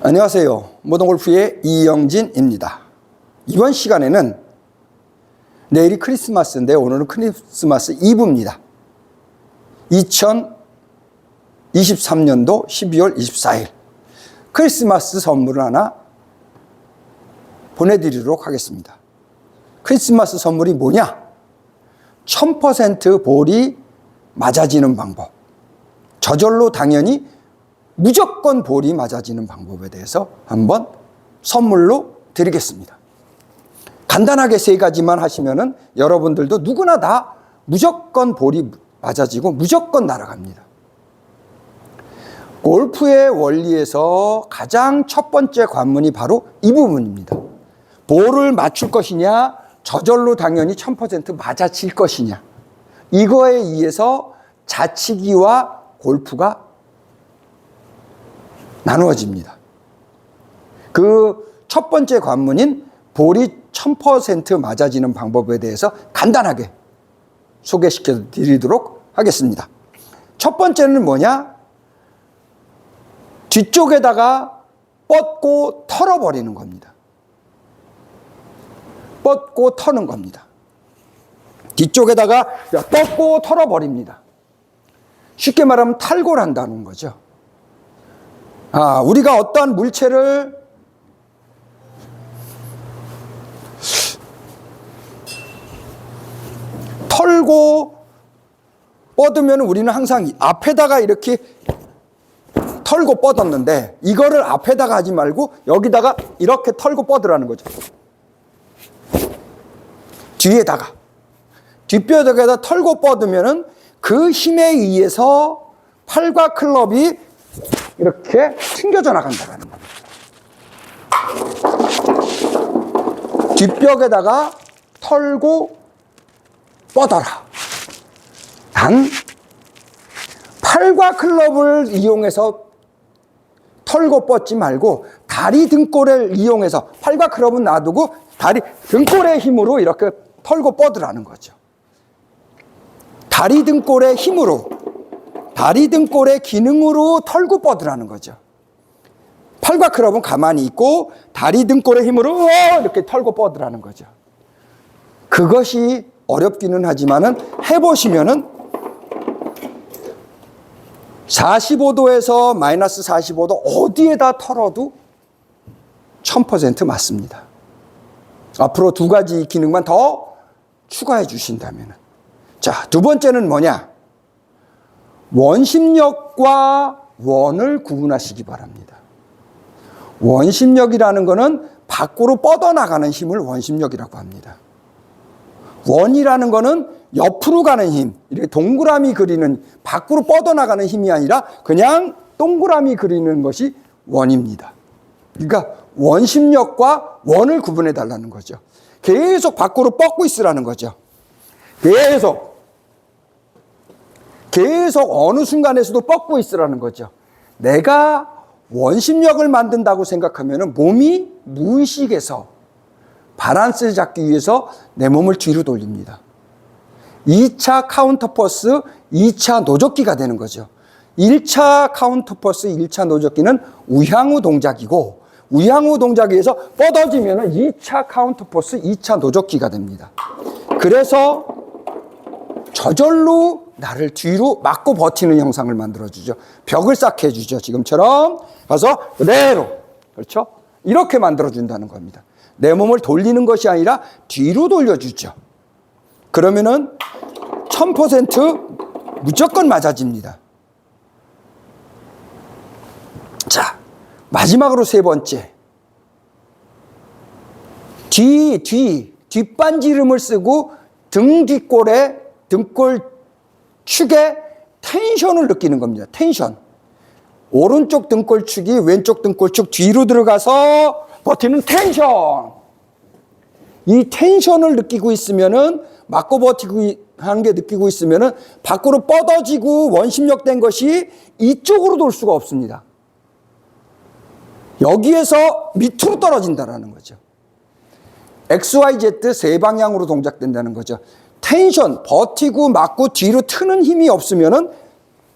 안녕하세요. 모던골프의 이영진입니다. 이번 시간에는 내일이 크리스마스인데 오늘은 크리스마스 이브입니다. 2023년도 12월 24일 크리스마스 선물을 하나 보내드리도록 하겠습니다. 크리스마스 선물이 뭐냐? 1000% 볼이 맞아지는 방법. 저절로 당연히 무조건 볼이 맞아지는 방법에 대해서 한번 선물로 드리겠습니다. 간단하게 세 가지만 하시면은 여러분들도 누구나 다 무조건 볼이 맞아지고 무조건 날아갑니다. 골프의 원리에서 가장 첫 번째 관문이 바로 이 부분입니다. 볼을 맞출 것이냐, 저절로 당연히 1000% 맞아질 것이냐. 이거에 의해서 자치기와 골프가 나누어집니다. 그 첫 번째 관문인 볼이 1000% 맞아지는 방법에 대해서 간단하게 소개시켜 드리도록 하겠습니다. 첫 번째는 뭐냐? 뒤쪽에다가 뻗고 털어버리는 겁니다. 뻗고 터는 겁니다. 뒤쪽에다가 뻗고 털어버립니다. 쉽게 말하면 탈골 한다는 거죠. 우리가 어떠한 물체를 털고 뻗으면 우리는 항상 앞에다가 이렇게 털고 뻗었는데 이거를 앞에다가 하지 말고 여기다가 이렇게 털고 뻗으라는 거죠. 뒤에다가 뒷뼈에다가 털고 뻗으면은 그 힘에 의해서 팔과 클럽이 이렇게 튕겨져 나간다는 겁니다. 뒷벽에다가 털고 뻗어라. 단 팔과 클럽을 이용해서 털고 뻗지 말고 다리 등골을 이용해서 팔과 클럽은 놔두고 다리 등골의 힘으로 이렇게 털고 뻗으라는 거죠. 다리 등골의 힘으로, 다리 등골의 기능으로 털고 뻗으라는 거죠. 팔과 클럽은 가만히 있고 다리 등골의 힘으로 이렇게 털고 뻗으라는 거죠. 그것이 어렵기는 하지만은 해보시면은 45도에서 마이너스 45도 어디에다 털어도 1000% 맞습니다. 앞으로 두 가지 기능만 더 추가해 주신다면은. 자, 두 번째는 뭐냐? 원심력과 원을 구분하시기 바랍니다. 원심력이라는 것은 밖으로 뻗어나가는 힘을 원심력이라고 합니다. 원이라는 것은 옆으로 가는 힘, 이렇게 동그라미 그리는, 밖으로 뻗어나가는 힘이 아니라 그냥 동그라미 그리는 것이 원입니다. 그러니까 원심력과 원을 구분해 달라는 거죠. 계속 밖으로 뻗고 있으라는 거죠. 계속 어느 순간에서도 뻗고 있으라는 거죠. 내가 원심력을 만든다고 생각하면 몸이 무의식에서 바란스를 잡기 위해서 내 몸을 뒤로 돌립니다. 2차 카운터퍼스, 2차 노젓기가 되는 거죠. 1차 카운터퍼스, 1차 노젓기는 우향우 동작이고 우향우 동작에 의해서 뻗어지면 2차 카운터퍼스, 2차 노젓기가 됩니다. 그래서 저절로 나를 뒤로 막고 버티는 형상을 만들어주죠. 벽을 쌓게 해주죠. 지금처럼 가서 그대로, 그렇죠? 이렇게 만들어준다는 겁니다. 내 몸을 돌리는 것이 아니라 뒤로 돌려주죠. 그러면은 1000% 무조건 맞아집니다. 자, 마지막으로 세 번째. 뒷반지름을 쓰고 등 뒷골에, 등골 축에 텐션을 느끼는 겁니다. 텐션. 오른쪽 등골축이 왼쪽 등골축 뒤로 들어가서 버티는 텐션. 이 텐션을 느끼고 있으면은, 맞고 버티고 하는 게 느끼고 있으면은, 밖으로 뻗어지고 원심력 된 것이 이쪽으로 돌 수가 없습니다. 여기에서 밑으로 떨어진다는 거죠. XYZ 세 방향으로 동작된다는 거죠. 텐션, 버티고 맞고 뒤로 트는 힘이 없으면은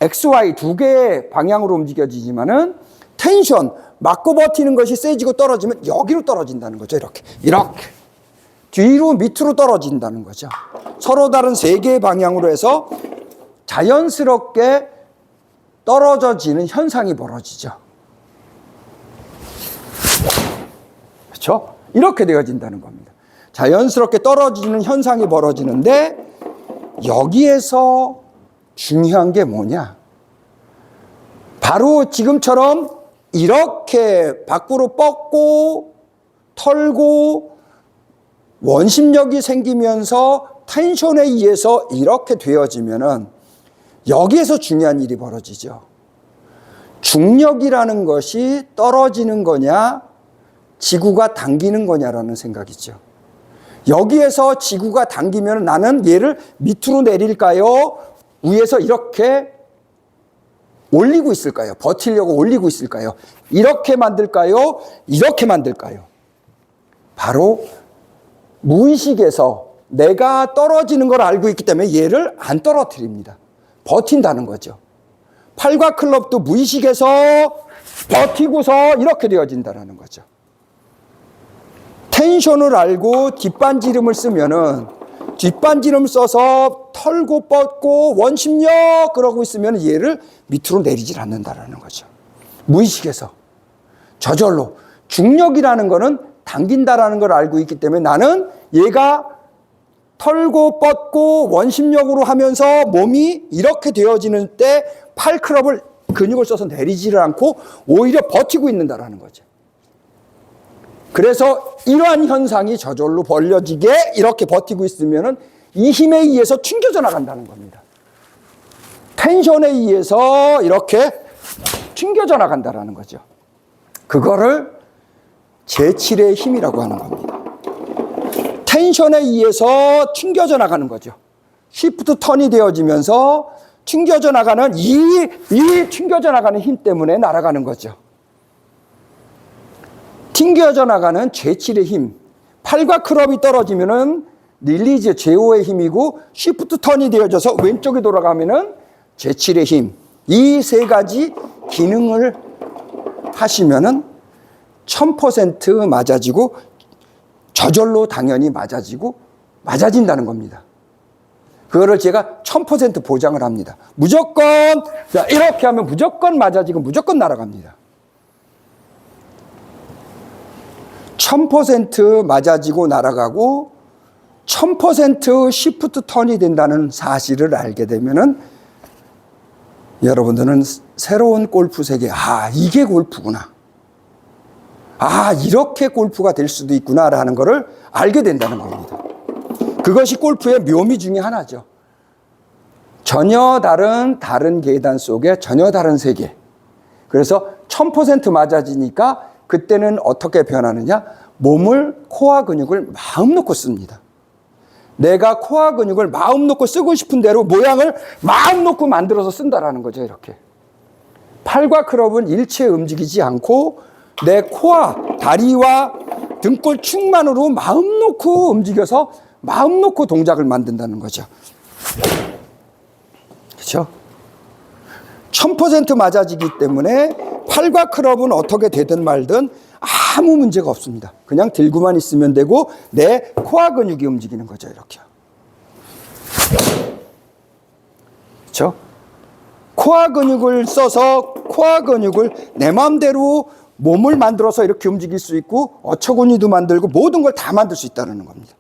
XY 두 개의 방향으로 움직여지지만은 텐션, 맞고 버티는 것이 세지고 떨어지면 여기로 떨어진다는 거죠. 이렇게. 뒤로 밑으로 떨어진다는 거죠. 서로 다른 세 개의 방향으로 해서 자연스럽게 떨어져지는 현상이 벌어지죠. 그렇죠? 이렇게 되어진다는 겁니다. 자연스럽게 떨어지는 현상이 벌어지는데 여기에서 중요한 게 뭐냐? 바로 지금처럼 이렇게 밖으로 뻗고 털고 원심력이 생기면서 텐션에 의해서 이렇게 되어지면은 여기에서 중요한 일이 벌어지죠. 중력이라는 것이 떨어지는 거냐, 지구가 당기는 거냐라는 생각이죠. 여기에서 지구가 당기면 나는 얘를 밑으로 내릴까요? 위에서 이렇게 올리고 있을까요? 버티려고 올리고 있을까요? 이렇게 만들까요? 이렇게 만들까요? 바로 무의식에서 내가 떨어지는 걸 알고 있기 때문에 얘를 안 떨어뜨립니다. 버틴다는 거죠. 팔과 클럽도 무의식에서 버티고서 이렇게 되어진다는 거죠. 텐션을 알고 뒷반지름을 쓰면은 뒷반지름 써서 털고 뻗고 원심력 그러고 있으면 얘를 밑으로 내리질 않는다는 거죠. 무의식에서. 저절로. 중력이라는 거는 당긴다라는 걸 알고 있기 때문에 나는 얘가 털고 뻗고 원심력으로 하면서 몸이 이렇게 되어지는 때 팔클럽을 근육을 써서 내리지를 않고 오히려 버티고 있는다라는 거죠. 그래서 이러한 현상이 저절로 벌려지게 이렇게 버티고 있으면은 이 힘에 의해서 튕겨져 나간다는 겁니다. 텐션에 의해서 이렇게 튕겨져 나간다라는 거죠. 그거를 제7의 힘이라고 하는 겁니다. 텐션에 의해서 튕겨져 나가는 거죠. 시프트 턴이 되어지면서 튕겨져 나가는 이 튕겨져 나가는 힘 때문에 날아가는 거죠. 튕겨져 나가는 제7의 힘. 팔과 클럽이 떨어지면은 릴리즈 제5의 힘이고 시프트 턴이 되어져서 왼쪽에 돌아가면은 제7의 힘. 이 세 가지 기능을 하시면은 1000% 맞아지고 저절로 당연히 맞아진다는 겁니다. 그거를 제가 1000% 보장을 합니다. 무조건 이렇게 하면 무조건 맞아지고 무조건 날아갑니다. 1000% 맞아지고 날아가고 1000% 시프트 턴이 된다는 사실을 알게 되면은 여러분들은 새로운 골프 세계, 이게 골프구나. 이렇게 골프가 될 수도 있구나라는 것을 알게 된다는 겁니다. 그것이 골프의 묘미 중에 하나죠. 전혀 다른 계단 속에 전혀 다른 세계. 그래서 1000% 맞아지니까 그때는 어떻게 변하느냐? 몸을, 코어 근육을 마음 놓고 씁니다. 내가 코어 근육을 마음 놓고 쓰고 싶은 대로 모양을 마음 놓고 만들어서 쓴다라는 거죠. 이렇게. 팔과 클럽은 일체 움직이지 않고 내 코어, 다리와 등골 축만으로 마음 놓고 움직여서 마음 놓고 동작을 만든다는 거죠. 그렇죠? 1000% 맞아지기 때문에 팔과 클럽은 어떻게 되든 말든 아무 문제가 없습니다. 그냥 들고만 있으면 되고 내 코어 근육이 움직이는 거죠. 이렇게. 그렇죠? 코어 근육을 써서 코어 근육을 내 마음대로 몸을 만들어서 이렇게 움직일 수 있고 어처구니도 만들고 모든 걸 다 만들 수 있다는 겁니다.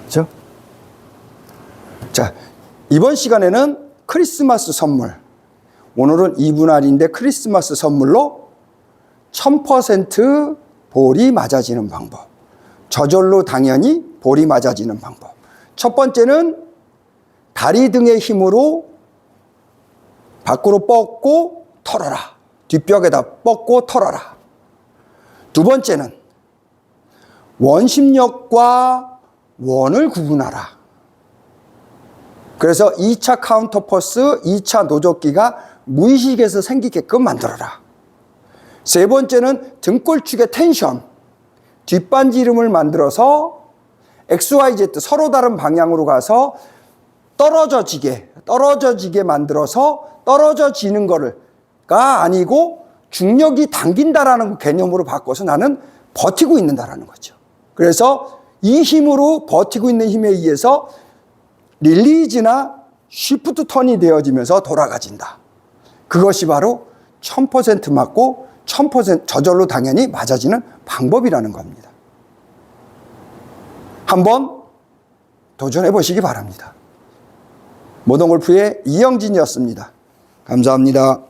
그렇죠? 자, 이번 시간에는 크리스마스 선물. 오늘은 이분할인데 크리스마스 선물로 1000% 볼이 맞아지는 방법. 저절로 당연히 볼이 맞아지는 방법. 첫 번째는 다리 등의 힘으로 밖으로 뻗고 털어라. 뒷벽에다 뻗고 털어라. 두 번째는 원심력과 원을 구분하라. 그래서 2차 카운터퍼스, 2차 노젓기가 무의식에서 생기게끔 만들어라. 세 번째는 등골축의 텐션, 뒷반지름을 만들어서 XYZ 서로 다른 방향으로 가서 떨어져지게 만들어서 떨어져지는 거가 아니고 중력이 당긴다라는 개념으로 바꿔서 나는 버티고 있는다라는 거죠. 그래서 이 힘으로 버티고 있는 힘에 의해서 릴리즈나 쉬프트 턴이 되어지면서 돌아가진다. 그것이 바로 1000% 맞고 1000% 저절로 당연히 맞아지는 방법이라는 겁니다. 한번 도전해 보시기 바랍니다. 모던골프의 이영진이었습니다. 감사합니다.